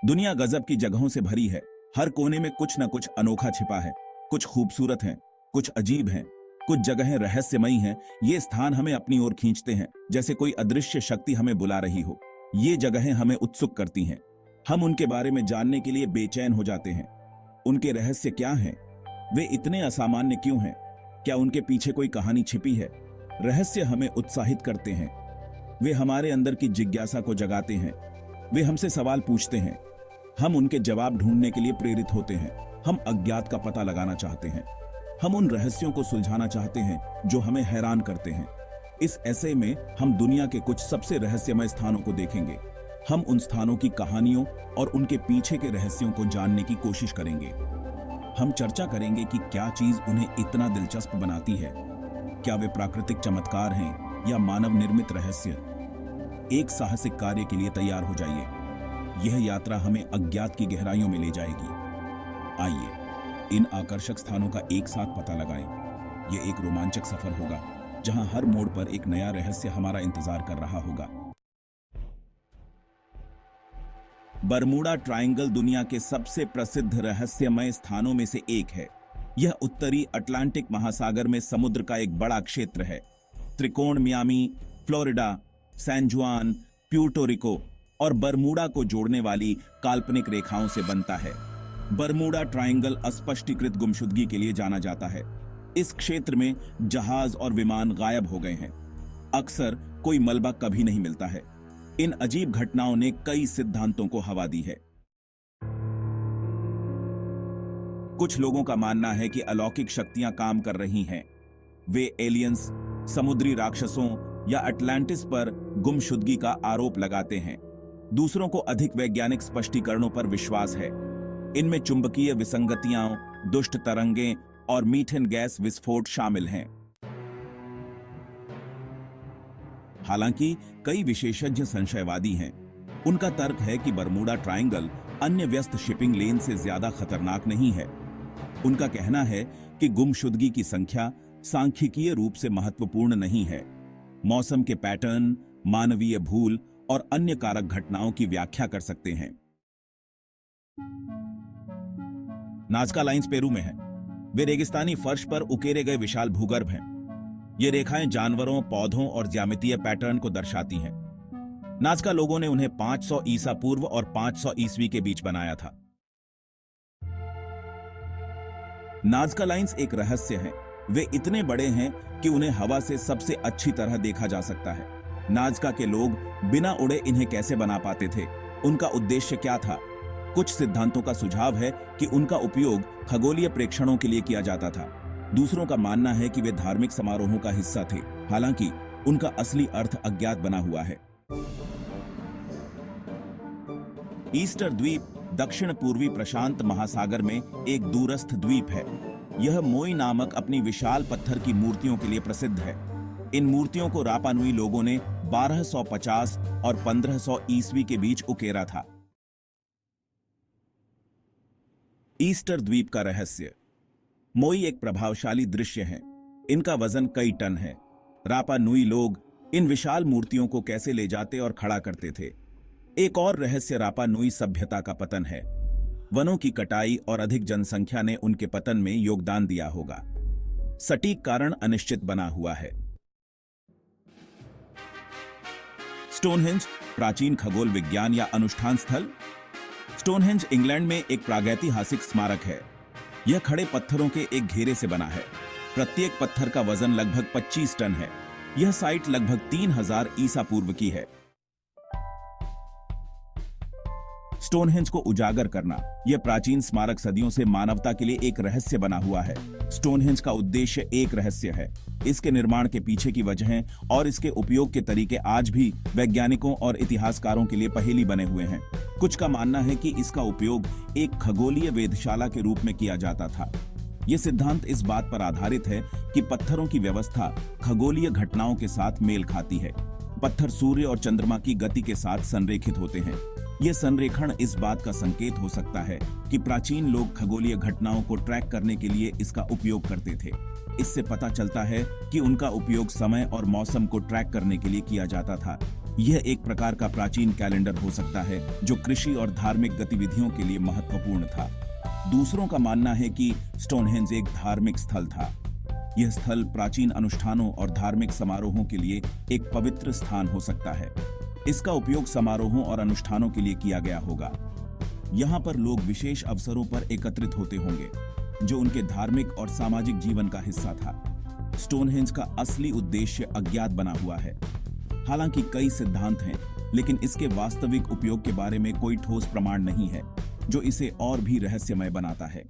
दुनिया गजब की जगहों से भरी है। हर कोने में कुछ न कुछ अनोखा छिपा है। कुछ खूबसूरत हैं, कुछ अजीब हैं, कुछ जगहें रहस्यमयी हैं। ये स्थान हमें अपनी ओर खींचते हैं, जैसे कोई अदृश्य शक्ति हमें बुला रही हो। ये जगहें हमें उत्सुक करती हैं। हम उनके बारे में जानने के लिए बेचैन हो जाते हैं। उनके रहस्य क्या हैं? वे इतने असामान्य क्यों हैं? क्या उनके पीछे कोई कहानी छिपी है? रहस्य हमें उत्साहित करते हैं। वे हमारे अंदर की जिज्ञासा को जगाते हैं। वे हमसे सवाल पूछते हैं। हम उनके जवाब ढूंढने के लिए प्रेरित होते हैं। हम अज्ञात का पता लगाना चाहते हैं। हम उन रहस्यों को सुलझाना चाहते हैं जो हमें हैरान करते हैं। इस ऐसे में हम दुनिया के कुछ सबसे रहस्यमय स्थानों को देखेंगे। हम उन स्थानों की कहानियों और उनके पीछे के रहस्यों को जानने की कोशिश करेंगे। हम चर्चा करेंगे कि क्या चीज उन्हें इतना दिलचस्प बनाती है। क्या वे प्राकृतिक चमत्कार हैं या मानव निर्मित रहस्य? एक साहसिक कार्य के लिए तैयार हो जाइए। यह यात्रा हमें अज्ञात की गहराइयों में ले जाएगी। आइए इन आकर्षक स्थानों का एक साथ पता लगाएं। यह एक रोमांचक सफर होगा जहां हर मोड़ पर एक नया रहस्य हमारा इंतजार कर रहा होगा। बरमूडा ट्रायंगल दुनिया के सबसे प्रसिद्ध रहस्यमय स्थानों में से एक है। यह उत्तरी अटलांटिक महासागर में समुद्र का एक बड़ा क्षेत्र है। त्रिकोण मियामी, फ्लोरिडा, सैन जुआन, प्यूर्टो रिको और बरमूडा को जोड़ने वाली काल्पनिक रेखाओं से बनता है। बरमूडा ट्रायंगल अस्पष्टीकृत गुमशुदगी के लिए जाना जाता है। इस क्षेत्र में जहाज और विमान गायब हो गए हैं। अक्सर कोई मलबा कभी नहीं मिलता है। इन अजीब घटनाओं ने कई सिद्धांतों को हवा दी है। कुछ लोगों का मानना है कि अलौकिक शक्तियां काम कर रही हैं। वे एलियंस, समुद्री राक्षसों या अटलांटिस पर गुमशुदगी का आरोप लगाते हैं। दूसरों को अधिक वैज्ञानिक स्पष्टीकरणों पर विश्वास है। इनमें चुंबकीय विसंगतियां, दुष्ट तरंगें और मीथेन गैस विस्फोट शामिल हैं। हालांकि कई विशेषज्ञ संशयवादी हैं। उनका तर्क है कि बरमूडा ट्रायंगल अन्य व्यस्त शिपिंग लेन से ज्यादा खतरनाक नहीं है। उनका कहना है कि गुमशुदगी की संख्या सांख्यिकीय रूप से महत्वपूर्ण नहीं है। मौसम के पैटर्न, मानवीय भूल और अन्य कारक घटनाओं की व्याख्या कर सकते हैं। नाज़का लाइन्स पेरू में है। वे रेगिस्तानी फर्श पर उकेरे गए विशाल भूगर्भ हैं। ये रेखाएं जानवरों, पौधों और ज्यामितीय पैटर्न को दर्शाती हैं। नाज़का लोगों ने उन्हें 500 ईसा पूर्व और 500 ईस्वी के बीच बनाया था। नाज़का लाइन्स एक रहस्य हैं। वे इतने बड़े हैं कि उन्हें हवा से सबसे अच्छी तरह देखा जा सकता है। नाज़का के लोग बिना उड़े इन्हें कैसे बना पाते थे? उनका उद्देश्य क्या था? कुछ सिद्धांतों का सुझाव है कि उनका उपयोग खगोलीय प्रेक्षणों के लिए किया जाता था। दूसरों का मानना है कि वे धार्मिक समारोहों का हिस्सा थे। हालांकि उनका असली अर्थ अज्ञात बना हुआ है। ईस्टर द्वीप दक्षिण पूर्वी प्रशांत महासागर में एक दूरस्थ द्वीप है। यह मोई नामक अपनी विशाल पत्थर की मूर्तियों के लिए प्रसिद्ध है। इन मूर्तियों को रापा नुई लोगों ने 1250 और 1500 ईस्वी के बीच उकेरा था। ईस्टर द्वीप का रहस्य। मोई एक प्रभावशाली दृश्य है। इनका वजन कई टन है। रापा नुई लोग इन विशाल मूर्तियों को कैसे ले जाते और खड़ा करते थे? एक और रहस्य रापा नुई सभ्यता का पतन है। वनों की कटाई और अधिक जनसंख्या ने उनके पतन में योगदान दिया होगा। सटीक कारण अनिश्चित बना हुआ है। स्टोनहेंज प्राचीन खगोल विज्ञान या अनुष्ठान स्थल। स्टोनहेंज इंग्लैंड में एक प्रागैतिहासिक स्मारक है। यह खड़े पत्थरों के एक घेरे से बना है। प्रत्येक पत्थर का वजन लगभग 25 टन है। यह साइट लगभग 3000 ईसा पूर्व की है। स्टोनहेंज को उजागर करना। यह प्राचीन स्मारक सदियों से मानवता के लिए एक रहस्य बना हुआ है। स्टोनहेंज का उद्देश्य एक रहस्य है। इसके निर्माण के पीछे की वजहें और इसके उपयोग के तरीके आज भी वैज्ञानिकों और इतिहासकारों के लिए पहेली बने हुए हैं। कुछ का मानना है कि इसका उपयोग एक खगोलीय वेधशाला के रूप में किया जाता था। यह सिद्धांत इस बात पर आधारित है कि पत्थरों की व्यवस्था खगोलीय घटनाओं के साथ मेल खाती है। पत्थर सूर्य और चंद्रमा की गति के साथ संरेखित होते हैं। यह संरेखण इस बात का संकेत हो सकता है कि प्राचीन लोग खगोलीय घटनाओं को ट्रैक करने के लिए इसका उपयोग करते थे। इससे पता चलता है कि उनका उपयोग समय और मौसम को ट्रैक करने के लिए किया जाता था। यह एक प्रकार का प्राचीन कैलेंडर हो सकता है जो कृषि और धार्मिक गतिविधियों के लिए महत्वपूर्ण था। दूसरों का मानना है कि स्टोनहेंज एक धार्मिक स्थल था। यह स्थल प्राचीन अनुष्ठानों और धार्मिक समारोहों के लिए एक पवित्र स्थान हो सकता है। इसका उपयोग समारोहों और अनुष्ठानों के लिए किया गया होगा। यहाँ पर लोग विशेष अवसरों पर एकत्रित होते होंगे, जो उनके धार्मिक और सामाजिक जीवन का हिस्सा था। स्टोनहेंज का असली उद्देश्य अज्ञात बना हुआ है। हालांकि कई सिद्धांत हैं, लेकिन इसके वास्तविक उपयोग के बारे में कोई ठोस प्रमाण नहीं है, जो इसे और भी रहस्यमय बनाता है।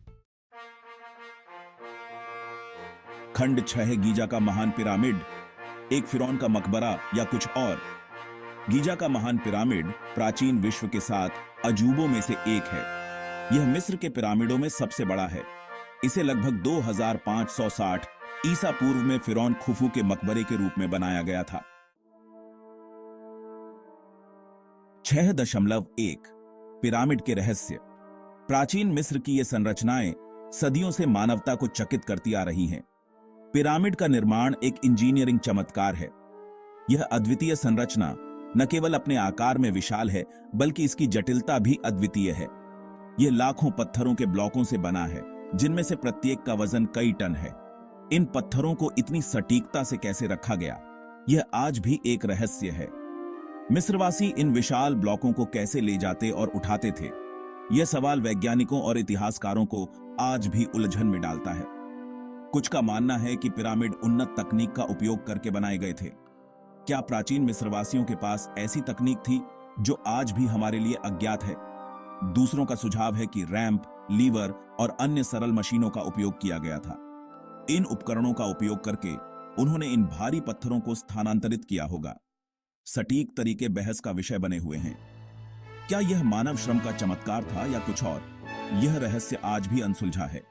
खंड 6 गीजा का महान पिरामिड, एक फिरौन का मकबरा या कुछ और। गीजा का महान पिरामिड प्राचीन विश्व के 7 अजूबों में से एक है। यह मिस्र के पिरामिडों में सबसे बड़ा है। इसे लगभग 2560 ईसा पूर्व में फिरौन खुफू के मकबरे के रूप में बनाया गया था। 6.1 पिरामिड के रहस्य। प्राचीन मिस्र की ये संरचनाएं सदियों से मानवता को चकित करती आ रही हैं। पिरामिड का निर्माण एक इंजीनियरिंग चमत्कार है। यह अद्वितीय संरचना न केवल अपने आकार में विशाल है, बल्कि इसकी जटिलता भी अद्वितीय है। यह लाखों पत्थरों के ब्लॉकों से बना है, जिनमें से प्रत्येक का वजन कई टन है। इन पत्थरों को इतनी सटीकता से कैसे रखा गया, यह आज भी एक रहस्य है। मिस्रवासी इन विशाल ब्लॉकों को कैसे ले जाते और उठाते थे, यह सवाल वैज्ञानिकों और इतिहासकारों को आज भी उलझन में डालता है। कुछ का मानना है कि पिरामिड उन्नत तकनीक का उपयोग करके बनाए गए थे। क्या प्राचीन मिस्रवासियों के पास ऐसी तकनीक थी जो आज भी हमारे लिए अज्ञात है? दूसरों का सुझाव है कि रैंप, लीवर और अन्य सरल मशीनों का उपयोग किया गया था। इन उपकरणों का उपयोग करके उन्होंने इन भारी पत्थरों को स्थानांतरित किया होगा। सटीक तरीके बहस का विषय बने हुए हैं। क्या यह मानव श्रम का चमत्कार था या कुछ और? यह रहस्य आज भी अनसुलझा है।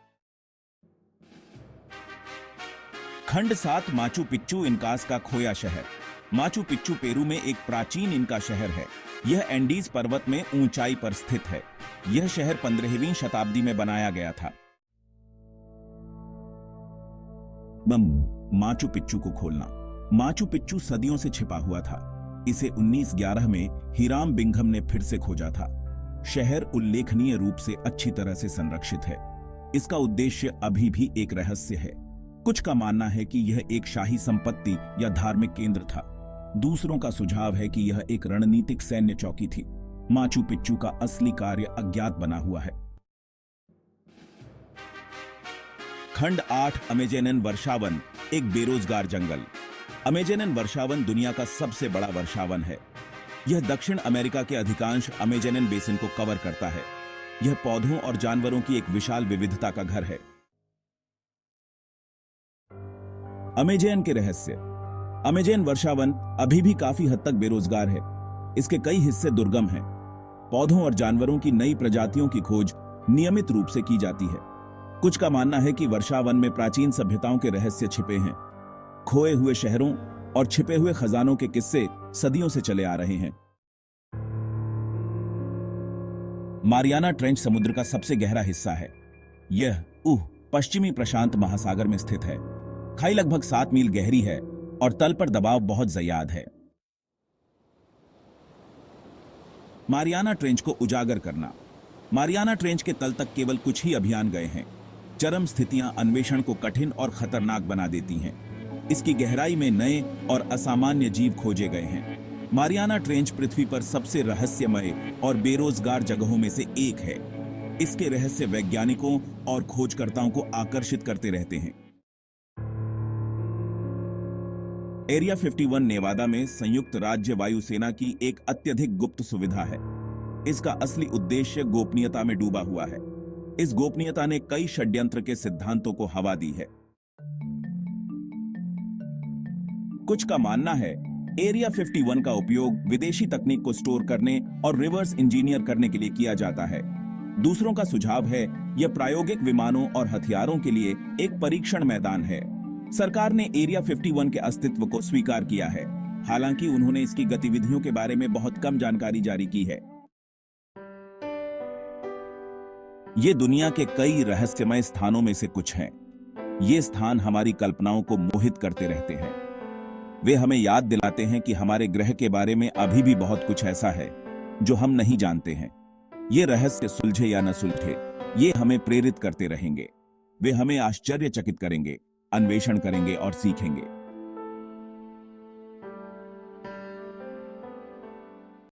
खंड 7 माचू पिच्चू इनकास का खोया शहर। माचू पिच्चू पेरू में एक प्राचीन इनका शहर है। यह एंडीज पर्वत में ऊंचाई पर स्थित है। यह शहर 15वीं शताब्दी में बनाया गया था। माचू पिच्चू को खोलना। माचू पिच्चू सदियों से छिपा हुआ था। इसे 1911 में हिराम बिंघम ने फिर से खोजा था। शहर उल्लेखनीय रूप से अच्छी तरह से संरक्षित है। इसका उद्देश्य अभी भी एक रहस्य है। कुछ का मानना है कि यह एक शाही संपत्ति या धार्मिक केंद्र था। दूसरों का सुझाव है कि यह एक रणनीतिक सैन्य चौकी थी। माचू पिच्चू का असली कार्य अज्ञात बना हुआ है। खंड 8 अमेज़ॅनियन वर्षावन, एक बेरोजगार जंगल। अमेज़ॅनियन वर्षावन दुनिया का सबसे बड़ा वर्षावन है। यह दक्षिण अमेरिका के अधिकांश अमेज़ॅनियन बेसिन को कवर करता है। यह पौधों और जानवरों की एक विशाल विविधता का घर है। अमेज़ॅन के रहस्य। अमेज़ॅन वर्षावन अभी भी काफी हद तक बेरोजगार है। इसके कई हिस्से दुर्गम हैं। पौधों और जानवरों की नई प्रजातियों की खोज नियमित रूप से की जाती है। कुछ का मानना है कि वर्षावन में प्राचीन सभ्यताओं के रहस्य छिपे हैं। खोए हुए शहरों और छिपे हुए खजानों के किस्से सदियों से चले आ रहे हैं। मारियाना ट्रेंच समुद्र का सबसे गहरा हिस्सा है। यह पश्चिमी प्रशांत महासागर में स्थित है। खाई लगभग 7 मील गहरी है और तल पर दबाव बहुत ज्यादा है। मारियाना ट्रेंच को उजागर करना। मारियाना ट्रेंच के तल तक केवल कुछ ही अभियान गए हैं। चरम स्थितियां अन्वेषण को कठिन और खतरनाक बना देती हैं। इसकी गहराई में नए और असामान्य जीव खोजे गए हैं। मारियाना ट्रेंच पृथ्वी पर सबसे रहस्यमय और बेरोजगार जगहों में से एक है। इसके रहस्य वैज्ञानिकों और खोजकर्ताओं को आकर्षित करते रहते हैं। एरिया 51 नेवादा में संयुक्त राज्य वायुसेना की एक अत्यधिक गुप्त सुविधा है। इसका असली उद्देश्य गोपनीयता में डूबा हुआ है। इस गोपनीयता ने कई षड्यंत्र के सिद्धांतों को हवा दी है। कुछ का मानना है एरिया 51 का उपयोग विदेशी तकनीक को स्टोर करने और रिवर्स इंजीनियर करने के लिए किया जाता है। दूसरों का सुझाव है यह प्रायोगिक विमानों और हथियारों के लिए एक परीक्षण मैदान है। सरकार ने एरिया 51 के अस्तित्व को स्वीकार किया है, हालांकि उन्होंने इसकी गतिविधियों के बारे में बहुत कम जानकारी जारी की है। ये दुनिया के कई रहस्यमय स्थानों में से कुछ हैं। ये स्थान हमारी कल्पनाओं को मोहित करते रहते हैं। वे हमें याद दिलाते हैं कि हमारे ग्रह के बारे में अभी भी बहुत कुछ ऐसा है जो हम नहीं जानते हैं। ये रहस्य सुलझे या न सुलझे, ये हमें प्रेरित करते रहेंगे। वे हमें आश्चर्यचकित करेंगे, अन्वेषण करेंगे और सीखेंगे।